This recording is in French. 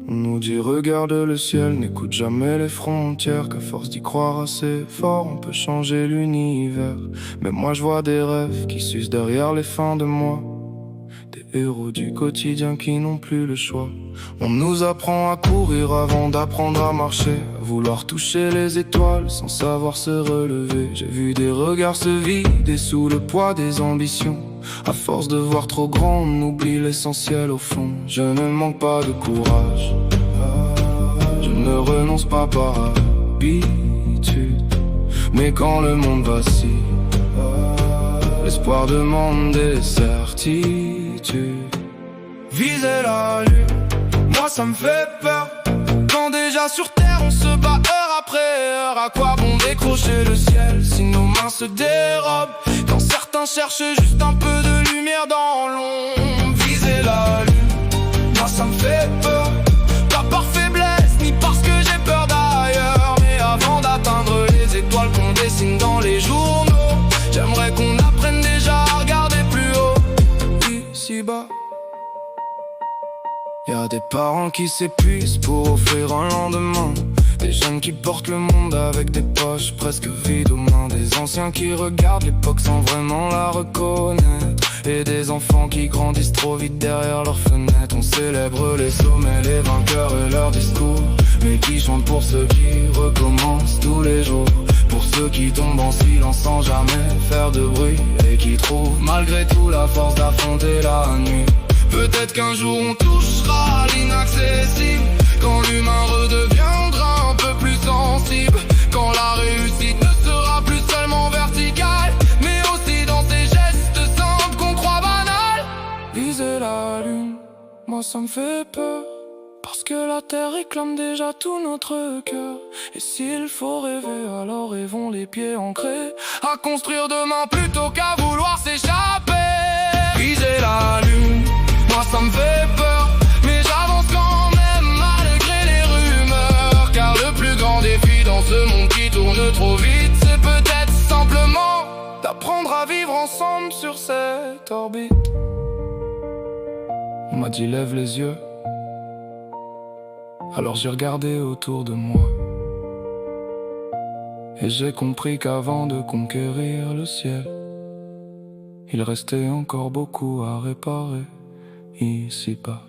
On nous dit regarde le ciel, n'écoute jamais les frontières, qu'à force d'y croire assez fort, on peut changer l'univers. Mais moi je vois des rêves qui s'usent derrière les fins de mois, des héros du quotidien qui n'ont plus le choix. On nous apprend à courir avant d'apprendre à marcher, à vouloir toucher les étoiles sans savoir se relever. J'ai vu des regards se vider sous le poids des ambitions. À force de voir trop grand, on oublie l'essentiel au fond. Je ne manque pas de courage, je ne renonce pas par habitude. Mais quand le monde vacille, l'espoir demande des certitudes. Viser la lune, moi ça me fait peur. Quand déjà sur terre on se bat heure après heure. À quoi bon décrocher le ciel si nos mains se dérobent? Quand certains cherchent juste un peu de lumière dans l'ombre. Viser la lune, moi ça me fait peur. Pas par faiblesse, ni parce que j'ai peur d'ailleurs, mais avant d'atteindre les étoiles qu'on dessine dans les journaux, j'aimerais qu'on apprenne déjà à regarder plus haut. Ici-bas, y'a des parents qui s'épuisent pour offrir un lendemain, des jeunes qui portent le monde avec des poches presque vides aux mains, des anciens qui regardent l'époque sans vraiment la reconnaître, et des enfants qui grandissent trop vite derrière leurs fenêtres. On célèbre les sommets, les vainqueurs et leurs discours, mais qui chantent pour ceux qui recommencent tous les jours, pour ceux qui tombent en silence sans jamais faire de bruit, et qui trouvent malgré tout la force d'affronter la nuit. Peut-être qu'un jour on touchera à l'inaccessible, quand l'humain redeviendra un peu plus sensible, quand la réussite ne sera plus seulement verticale, mais aussi dans ces gestes simples qu'on croit banals. Viser la lune, moi ça me fait peur, parce que la terre réclame déjà tout notre cœur. Et s'il faut rêver, alors rêvons les pieds ancrés, à construire demain plutôt qu'à vouloir s'échapper. Viser la lune, moi ça me fait peur, mais j'avance quand même malgré les rumeurs, car le plus grand défi dans ce monde qui tourne trop vite, c'est peut-être simplement d'apprendre à vivre ensemble sur cette orbite. On m'a dit lève les yeux, alors j'ai regardé autour de moi, et j'ai compris qu'avant de conquérir le ciel, il restait encore beaucoup à réparer ici-bas.